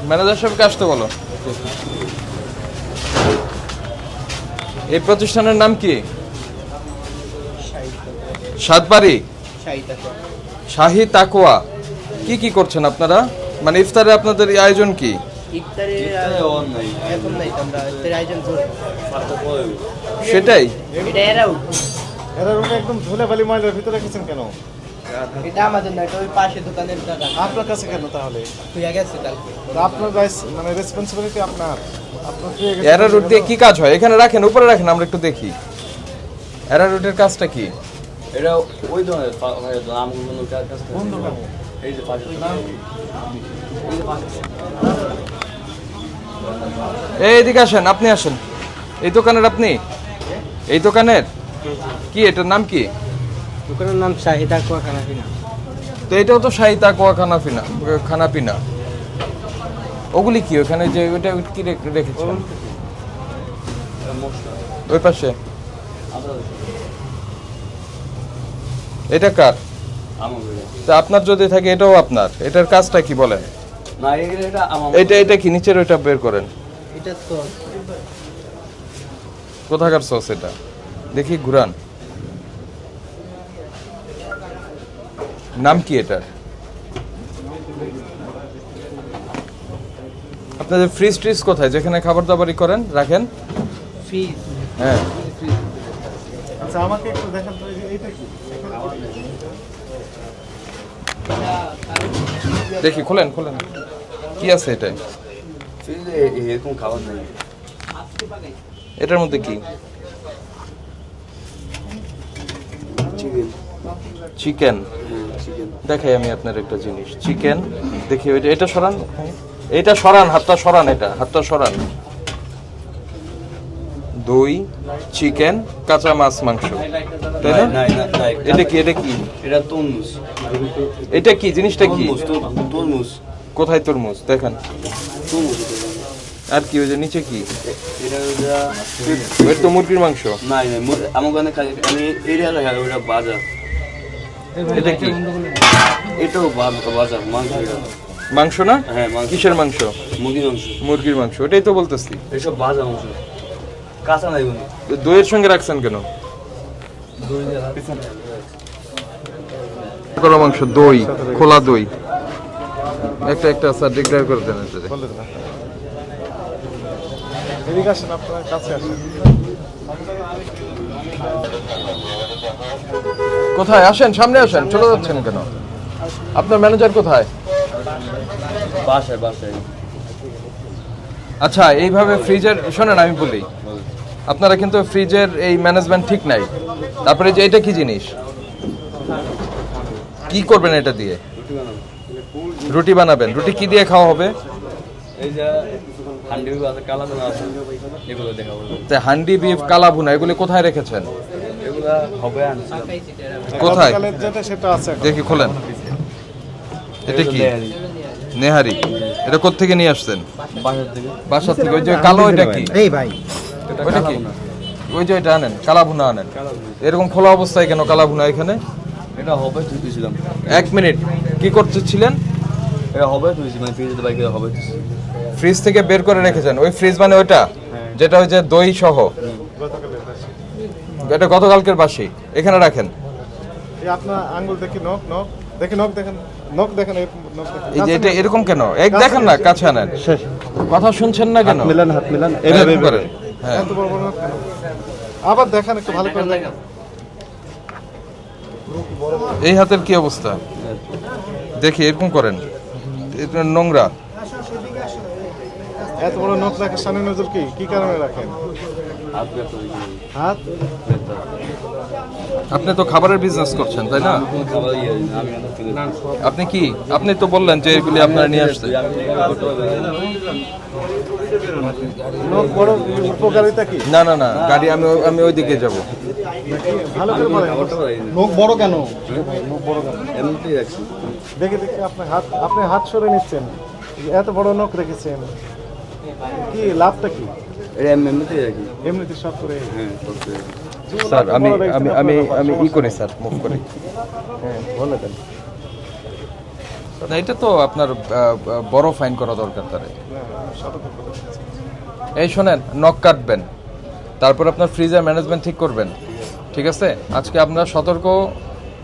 Manager সাহেবকে আসতে বলো। এই প্রতিষ্ঠানের নাম কি? সাতবাড়ি শাহী তাকওয়া। কি কি করছেন আপনারা? মানে ইফতারে আপনাদের আয়োজন কি? সেটাই একদম ধুলাবালি ময়লার ভিতরে রেখেছেন কেন? এটা আমাদের না, এটা ওই পাশে দোকানের দাদা। আপনার কাছে কেন তাহলে? তুই গেছে কালকে। আপনার মানে রেসপন্সিবিলিটি আপনার। এরা রুট দিয়ে কি কাজ হয়? এখানে রাখেন, উপরে রাখেন, আমরা একটু দেখি। এরা রুটের কাজটা কি? এটা ওই ধরনের আমগুলো কাজ কোন দোকানে? এই যে পাশে এইদিকে আসেন, আপনি আসেন। এই দোকানের আপনি? এই দোকানের কি, এটার নাম কি? দোকানের নাম শাহী তাকওয়া খানাপিনা। তো এটাও তো শাহী তাকওয়া খানাপিনা। ওগুলি কি ওখানে যে ওটা কি রেখেছেন ওই পাশে? এটা কার? তা আপনার যদি থাকে এটাও আপনার। এটার কাজটা কি বলেন? না এটা আমার। এটা কি নিচের ওইটা বের করেন। এটা তো কোথাকার সস এটা? দেখি ঘুরান। নাম কি এটার? আপনাদের ফ্রিজ ট্রিজ কোথায়, যেখানে খাবার দাবারই করেন রাখেন? ফ্রিজ। হ্যাঁ, আচ্ছা আমাকে একটু দেখান তো এইটা কি? দেখি, খোলেন খোলেন। কি আছে এটাই? ফ্রিজে এরকম খাবার নেই। এটার মধ্যে কি? চিকেন। চিকেন। চিকেন। দেখাই আমি আপনার একটা জিনিস। চিকেন দেখি, ওইটা এটা সরান, এটা সরান, হাতটা সরান, এটা হাতটা সরান। দই, চিকেন, কাঁচা মাছ, মাংস, তাই না? এটা কি? এটা কি? এটা তরমুজ। এটা কি জিনিসটা কি? তরমুজ। কোথায় তরমুজ? দেখেন। তরমুজ। আর কি ওই যে নিচে কি? এটা ওই তো মুরগির মাংস। নাই নাই আমার কাছে আমি এরিয়া রাখা ওটা বাজা। এটা কি? এটাও বাজা মাংস। এটা মাংস না? হ্যাঁ মাংস। কিসের মাংস? মুরগির মাংস। মুরগির মাংস, ওটাই তো বলতেছি। এসব বাজা মাংস, কাঁচা নাই কোনো। দইয়ের সঙ্গে রাখছেন কেন? করা মাংস, দই, খোলা দই, একটা একটা স্যার ডিক্লেয়ার করে দেন। বলে দেন। এদিকে আসেন, আপনার কাছে আসেন। কোথায়? আসেন, সামনে আসেন, চলে যাচ্ছেন কেন? আপনার ম্যানেজার কোথায়? বাসায় বাসায়। আচ্ছা, এইভাবে ফ্রিজের, শোনেন আমি বলি, আপনারা কিন্তু ফ্রিজের এই ম্যানেজমেন্ট ঠিক নাই। তারপরে যে এটা কি জিনিস, কি করবেন এটা দিয়ে? রুটি বানাবেন। রুটি কি দিয়ে খাওয়া হবে? এই যে হান্ডি আছে, কালা ভুনা আছে, এগুলো দেখাবো। হান্ডি বিফ, কালা ভুনা, এগুলি কোথায় রেখেছেন? এগুলা হবে আনছিলাম। কোথায়? গতকালের যেটা সেটা আছে এখন। দেখি, খোলেন। এটা কি? নেহারি। এটা কোত্থেকে নিয়ে আসছেন? বাসার থেকে। বাসা থেকে। ওই যে কালো, এটা কি? এই ভাই ওইটা কি? ওই যে এটা আনেন, কালা ভুনা আনেন। এরকম খোলা অবস্থায় কেন কালা ভুনা এখানে? এটা হবে তুইছিলাম। 1 মিনিট, কি করতেছিলেন? এটা হবে তুইছি, মানে ফ্রিজে বাইকে হবে তুইছি। ফ্রিজ থেকে বের করে রেখেছেন? ওই ফ্রিজ মানে ওইটা যেটা ওই যে দই সহ? গতকালের বাসি। এটা গতকালকের বাসি। এখানে রাখেন। এই আপনার আঙ্গুল দেখি, নখ নখ দেখি, নখ দেখেন, নখ দেখেন, এই নখ দেখেন। এই যে এটা এরকম কেন? এক দেখেন না, কাছে আনেন। কথা শুনছেন না কেন? হাত মিলান, এইভাবে করেন। হ্যাঁ, এত বড় বড় নখ কেন? আবার দেখেন, একটু ভালো করে দেখেন। এই হাতের কি অবস্থা দেখি, এরকম করেন। এটা নোংরা। এত বড় নখ রাখে সামনে নজর কি কারণে রাখেন? হাত ব্যথা হয়েছে। হাত ব্যথা। আপনি তো খাবারের বিজনেস করছেন, তাই না? কোনো খাবার ইয়ে না, আমি এত ফিরে না। আপনি কি, আপনি তো বললেন যে এগুলি আপনারা নিয়ে আসছেন। নখ বড় উপকারিতা কি? না না না, গাড়ি আমি ওইদিকে যাব। ভালো করে বলেন। নখ বড় কেন? নখ বড় কেন? এমনিতেই রাখছি। দেখে দেখে আপনি হাত সরে নিচ্ছেন, এত বড় নখ রেখেছেন, কি লাভটা কি? এটা এমনিতেই রাখি। এমনিতে সব করে। হ্যাঁ করতে রাখি। স্যার আমি ই করি স্যার, মুভ করি। হ্যাঁ বলে দেন। না এটা তো আপনার বড় ফাইন করা দরকার তারে। না, সতর্ক করে দিচ্ছি। এই শোনেন, নখ কাটবেন, তারপর আপনার ফ্রিজের ম্যানেজমেন্ট ঠিক করবেন, ঠিক আছে? আজকে আপনারা সতর্ক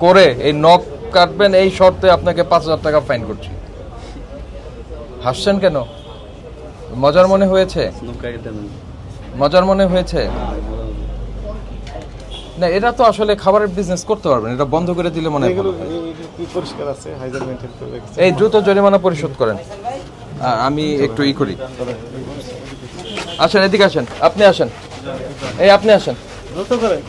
করে এই নখ কাটবেন, এই শর্তে আপনাকে 5,000 টাকা ফাইন করছি। হাসছেন কেন? মজার মনে হয়েছে? মজার মনে হয়েছে? না, এটা তো আসলে খাবারের বিজনেস করতে পারবেন, এটা বন্ধ করে দিলে মনে হয় এগুলো ভালো হয়। কি পরিষ্কার আছে, হাইজেন মেনটেন করে রেখেছে। এই দ্রুত জরিমানা পরিশোধ করেন। আমি একটু করি। আসেন, এদিকে আসেন, আপনি আসেন, এই আপনি আসেন। দ্রুত করেন।